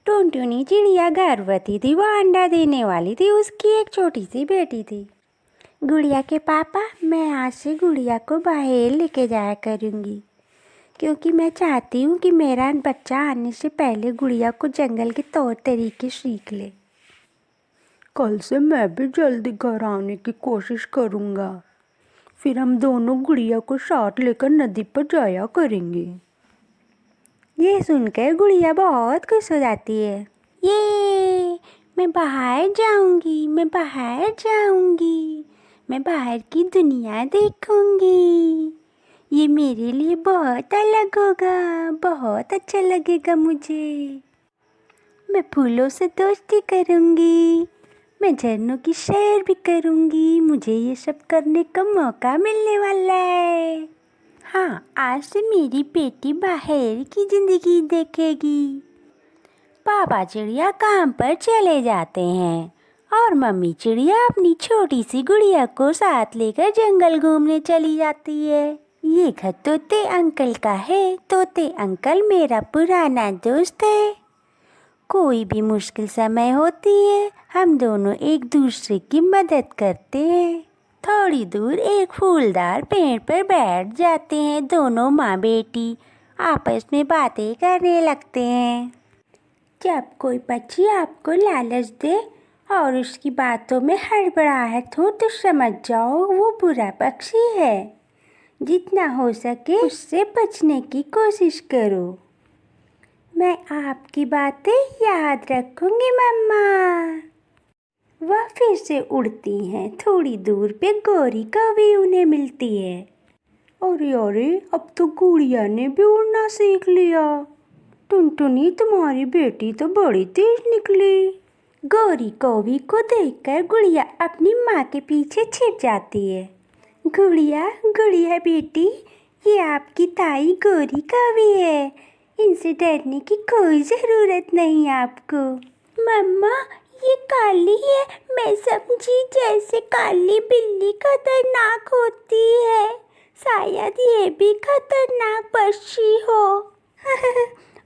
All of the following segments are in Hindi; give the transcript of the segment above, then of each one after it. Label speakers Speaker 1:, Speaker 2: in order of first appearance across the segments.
Speaker 1: टुनटुनी चिड़िया गर्भवती थी। वो अंडा देने वाली थी। उसकी एक छोटी सी बेटी थी। गुड़िया के पापा, मैं आज से गुड़िया को बाहर लेके जाया करूँगी, क्योंकि मैं चाहती हूँ कि मेरा बच्चा आने से पहले गुड़िया को जंगल के तौर तरीके सीख ले।
Speaker 2: कल से मैं भी जल्दी घर आने की कोशिश करूँगा। फिर हम दोनों गुड़िया को साथ लेकर नदी पर जाया करेंगे।
Speaker 1: ये सुनकर गुड़िया बहुत खुश हो जाती है। ये मैं बाहर जाऊंगी, मैं बाहर जाऊंगी, मैं बाहर की दुनिया देखूंगी। ये मेरे लिए बहुत अलग होगा, बहुत अच्छा लगेगा मुझे। मैं फूलों से दोस्ती करूंगी, मैं झरनों की सैर भी करूंगी। मुझे ये सब करने का मौका मिलने वाला है। हाँ, आज से मेरी बेटी बाहर की जिंदगी देखेगी। पापा चिड़िया काम पर चले जाते हैं और मम्मी चिड़िया अपनी छोटी सी गुड़िया को साथ लेकर जंगल घूमने चली जाती है। ये घर तोते अंकल का है। तोते अंकल मेरा पुराना दोस्त है। कोई भी मुश्किल समय होती है, हम दोनों एक दूसरे की मदद करते हैं। थोड़ी दूर एक फूलदार पेड़ पर बैठ जाते हैं। दोनों माँ बेटी आपस में बातें करने लगते हैं। जब कोई पक्षी आपको लालच दे और उसकी बातों में हड़बड़ाहट हो तो समझ जाओ वो बुरा पक्षी है। जितना हो सके उससे बचने की कोशिश करो। मैं आपकी बातें याद रखूंगी मम्मा। वह फिर से उड़ती हैं। थोड़ी दूर पे गौरी कौवी उन्हें मिलती है।
Speaker 2: अरे अरे, अब तो गुड़िया ने भी उड़ना सीख लिया। टुनटुनी, तुम्हारी बेटी तो बड़ी तेज निकली।
Speaker 1: गौरी कौवी को देखकर गुड़िया अपनी माँ के पीछे छिप जाती है। गुड़िया गुड़िया बेटी, ये आपकी ताई गौरी कौवी है। इनसे डरने की कोई ज़रूरत नहीं आपको। मम्मा, ये काली है। मैं समझी जैसे काली बिल्ली खतरनाक होती है। शायद ये भी खतरनाक पक्षी हो।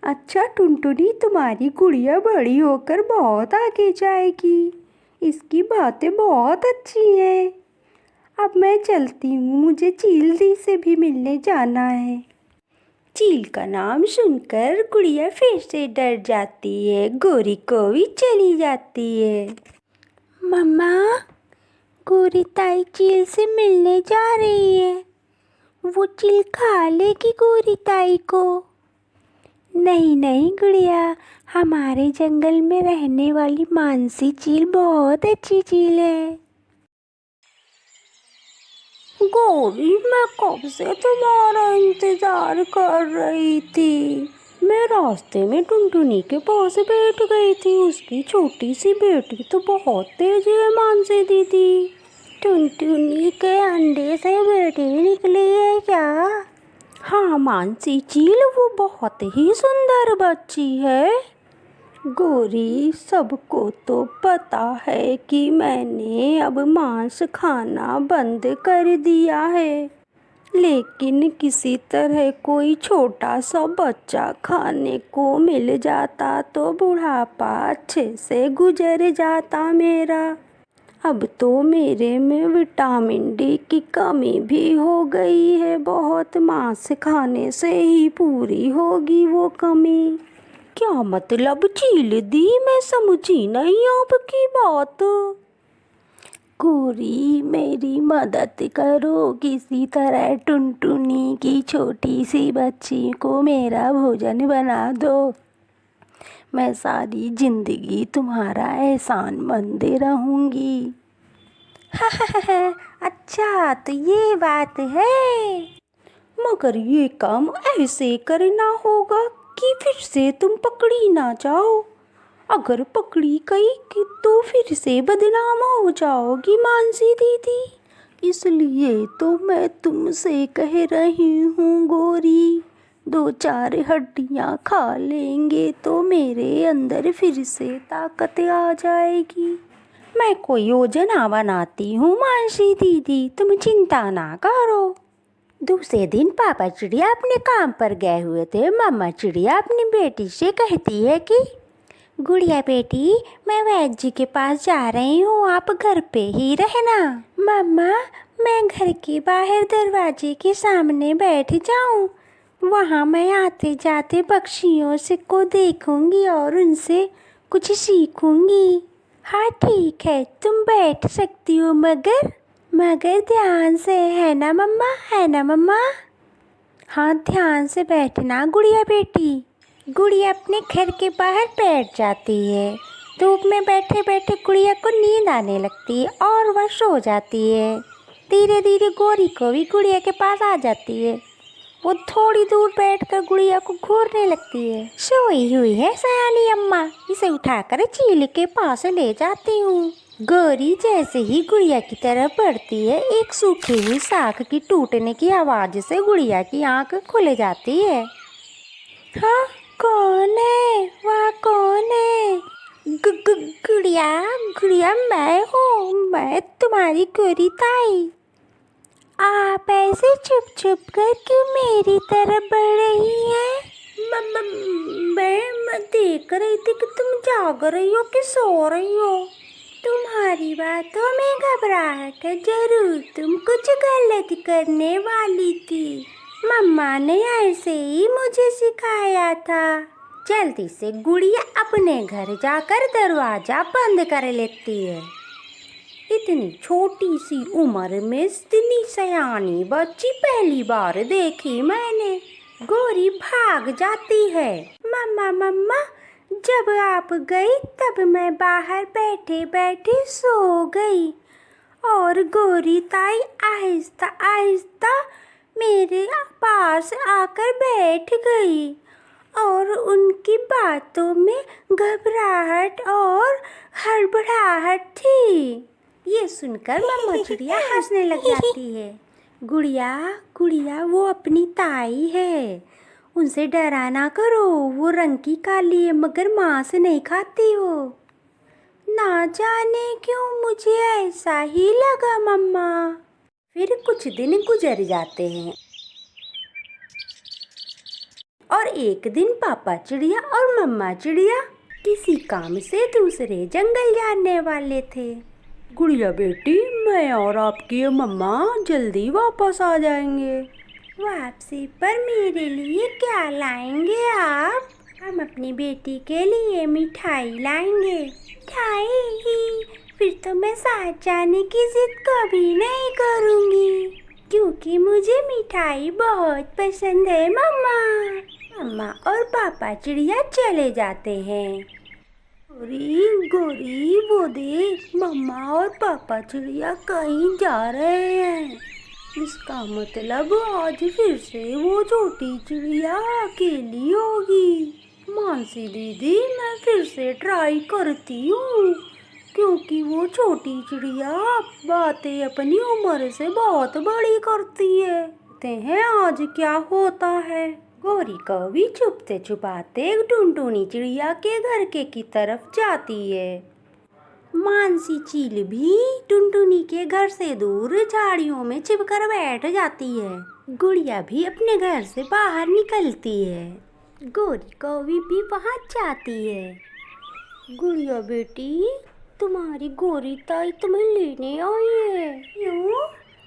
Speaker 2: अच्छा टुनटुनी, तुम्हारी गुड़िया बड़ी होकर बहुत आगे जाएगी। इसकी बातें बहुत अच्छी हैं। अब मैं चलती हूँ, मुझे चील दी से भी मिलने जाना है।
Speaker 1: चील का नाम सुनकर गुड़िया फिर से डर जाती है। गौरी कौवी चली जाती है। मम्मा, गौरी ताई चील से मिलने जा रही है। वो चील खा लेगी गौरी ताई को। नहीं नहीं गुड़िया, हमारे जंगल में रहने वाली मानसी चील बहुत अच्छी चील है।
Speaker 2: गौरी, मैं कब से तुम्हारा इंतजार कर रही थी। मैं रास्ते में टुनटुनी के पास बैठ गई थी। उसकी छोटी सी बेटी तो बहुत तेज है मानसी दीदी।
Speaker 1: टुनटुनी के अंडे से बेटी निकली है क्या?
Speaker 2: हाँ मानसी चील, वो बहुत ही सुंदर बच्ची है। गौरी, सबको तो पता है कि मैंने अब मांस खाना बंद कर दिया है, लेकिन किसी तरह कोई छोटा सा बच्चा खाने को मिल जाता तो बुढ़ापा अच्छे से गुजर जाता मेरा। अब तो मेरे में विटामिन डी की कमी भी हो गई है। बहुत मांस खाने से ही पूरी होगी वो कमी। क्या मतलब चील दी, मैं समझी नहीं आपकी बात।
Speaker 1: गौरी, मेरी मदद करो। किसी तरह टुनटुनी की छोटी सी बच्ची को मेरा भोजन बना दो। मैं सारी जिंदगी तुम्हारा एहसानमंद रहूँगी। अच्छा, तो ये बात है।
Speaker 2: मगर ये काम ऐसे करना होगा कि फिर से तुम पकड़ी ना जाओ। अगर पकड़ी गई कि तो फिर से बदनाम हो जाओगी मानसी दीदी। इसलिए तो मैं तुमसे कह रही हूँ गौरी, 2-4 हड्डियाँ खा लेंगे तो मेरे अंदर फिर से ताकत आ जाएगी।
Speaker 1: मैं कोई योजना बनाती हूँ मानसी दीदी, तुम चिंता ना करो। दूसरे दिन पापा चिड़िया अपने काम पर गए हुए थे। मम्मा चिड़िया अपनी बेटी से कहती है कि गुड़िया बेटी, मैं वैद्य जी के पास जा रही हूँ, आप घर पे ही रहना। मम्मा, मैं घर के बाहर दरवाजे के सामने बैठ जाऊँ? वहाँ मैं आते जाते पक्षियों से को देखूंगी और उनसे कुछ सीखूंगी। हाँ ठीक है, तुम बैठ सकती हो, मगर ध्यान से, है ना मम्मा, है ना मम्मा? हाँ, ध्यान से बैठना गुड़िया बेटी। गुड़िया अपने घर के बाहर बैठ जाती है। धूप में बैठे बैठे गुड़िया को नींद आने लगती है और वह सो जाती है। धीरे धीरे गौरी को भी गुड़िया के पास आ जाती है। वो थोड़ी दूर बैठकर गुड़िया को घूरने लगती है। सोई हुई है सयानी अम्मा, इसे उठाकर चील के पास ले जाती हूँ। गौरी जैसे ही गुड़िया की तरफ बढ़ती है, एक सूखी हुई शाख की टूटने की आवाज से गुड़िया की आंख खुल जाती है। हाँ, कौन है? वहाँ कौन है? गुड़िया, गुड़िया मैं हूँ, मैं तुम्हारी गौरी ताई। आप ऐसे छुप छुप कर क्यों मेरी तरफ बढ़ रही हैं? मैं देख रही थी कि तुम जाग रही हो कि सो रही हो। तुम्हारी बातों में घबराहट है, जरूर तुम कुछ गलत करने वाली थी। मम्मा ने ऐसे ही मुझे सिखाया था। जल्दी से गुड़िया अपने घर जाकर दरवाजा बंद कर लेती है। इतनी छोटी सी उम्र में इतनी सयानी बच्ची पहली बार देखी मैंने। गौरी भाग जाती है। मम्मा मम्मा, जब आप गई तब मैं बाहर बैठे बैठे सो गई और गौरी ताई आहिस्ता आहिस्ता मेरे पास आकर बैठ गई और उनकी बातों में घबराहट और हड़बड़ाहट थी। ये सुनकर मम्मा चिड़िया हंसने लग जाती है। गुड़िया, गुड़िया वो अपनी ताई है, उनसे डरा ना करो। वो रंग की काली है मगर मांस नहीं खाती वो। ना जाने क्यों मुझे ऐसा ही लगा मम्मा। फिर कुछ दिन गुजर जाते हैं और एक दिन पापा चिड़िया और मम्मा चिड़िया किसी काम से दूसरे जंगल जाने वाले थे। गुड़िया बेटी, मैं और आपकी मम्मा जल्दी वापस आ जाएंगे। वापसी पर मेरे लिए क्या लाएंगे आप? हम अपनी बेटी के लिए मिठाई लाएंगे। मिठाई? फिर तो मैं साथ जाने की जिद कभी नहीं करूँगी, क्योंकि मुझे मिठाई बहुत पसंद है मम्मा। मम्मा और पापा चिड़िया चले जाते हैं। गोरी गोरी, वो देख, मम्मा और पापा चिड़िया कहीं जा रहे हैं। इसका मतलब आज फिर से वो छोटी चिड़िया अकेली होगी। मानसी दीदी, मैं फिर से ट्राई करती हूँ, क्योंकि वो छोटी चिड़िया बातें अपनी उम्र से बहुत बड़ी करती है। देखते हैं आज क्या होता है। गौरी कौवी छुपते छुपाते टुनटुनी चिड़िया के घर की तरफ जाती है। मानसी चील भी टुनटुनी के घर से दूर झाड़ियों में छिपकर बैठ जाती है। गुड़िया भी अपने घर से बाहर निकलती है। गौरी कौवी भी वहाँ जाती है। गुड़िया बेटी, तुम्हारी गौरी ताई तुम्हें लेने आई है। क्यों?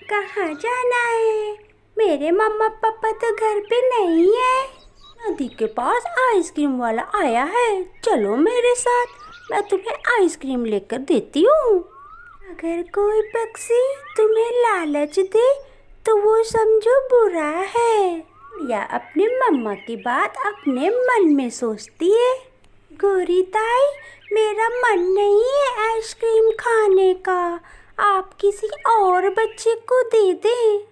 Speaker 1: कहाँ जाना है? मेरे मम्मा पापा तो घर पे नहीं है। नदी के पास आइसक्रीम वाला आया है, चलो मेरे साथ, मैं तुम्हें आइसक्रीम लेकर देती हूँ। अगर कोई पक्षी तुम्हें लालच दे तो वो समझो बुरा है। या अपने मम्मा की बात अपने मन में सोचती है। गौरी ताई, मेरा मन नहीं है आइसक्रीम खाने का, आप किसी और बच्चे को दे दें।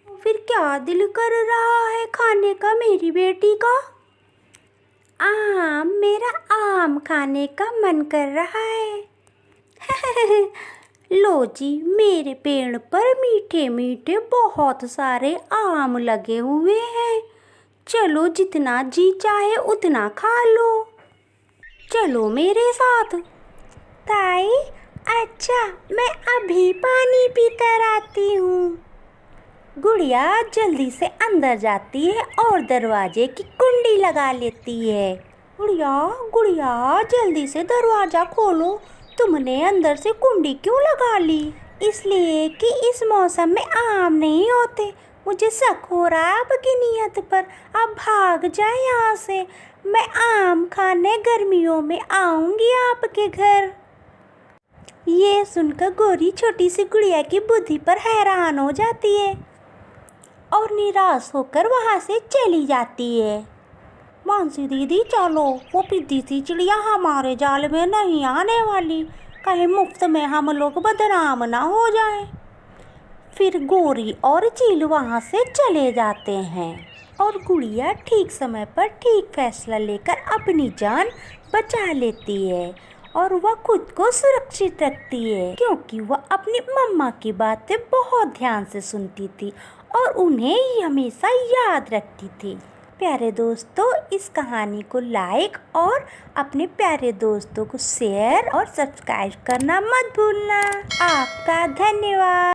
Speaker 1: फिर क्या दिल कर रहा है खाने का मेरी बेटी का? आम, मेरा आम खाने का मन कर रहा है। लो जी, मेरे पेड़ पर मीठे मीठे बहुत सारे आम लगे हुए हैं, चलो जितना जी चाहे उतना खा लो, चलो मेरे साथ। ताई, अच्छा, मैं अभी पानी पीकर आती हूँ। गुड़िया जल्दी से अंदर जाती है और दरवाजे की कुंडी लगा लेती है। गुड़िया गुड़िया जल्दी से दरवाजा खोलो, तुमने अंदर से कुंडी क्यों लगा ली? इसलिए कि इस मौसम में आम नहीं होते। मुझे शक हो रहा है आपकी नीयत पर। आप भाग जाए यहाँ से, मैं आम खाने गर्मियों में आऊंगी आपके घर। ये सुनकर गौरी छोटी सी गुड़िया की बुद्धि पर हैरान हो जाती है और निराश होकर वहाँ से चली जाती है। मानसी दीदी चलो, वो पिद्दी सी चिड़िया हमारे जाल में नहीं आने वाली, कहीं मुफ्त में हम लोग बदनाम ना हो जाएं। फिर गौरी और चील वहाँ से चले जाते हैं और गुड़िया ठीक समय पर ठीक फैसला लेकर अपनी जान बचा लेती है और वह खुद को सुरक्षित रखती है, क्योंकि वह अपनी मम्मा की बातें बहुत ध्यान से सुनती थी और उन्हें हमेशा याद रखती थी। प्यारे दोस्तों, इस कहानी को लाइक और अपने प्यारे दोस्तों को शेयर और सब्सक्राइब करना मत भूलना। आपका धन्यवाद।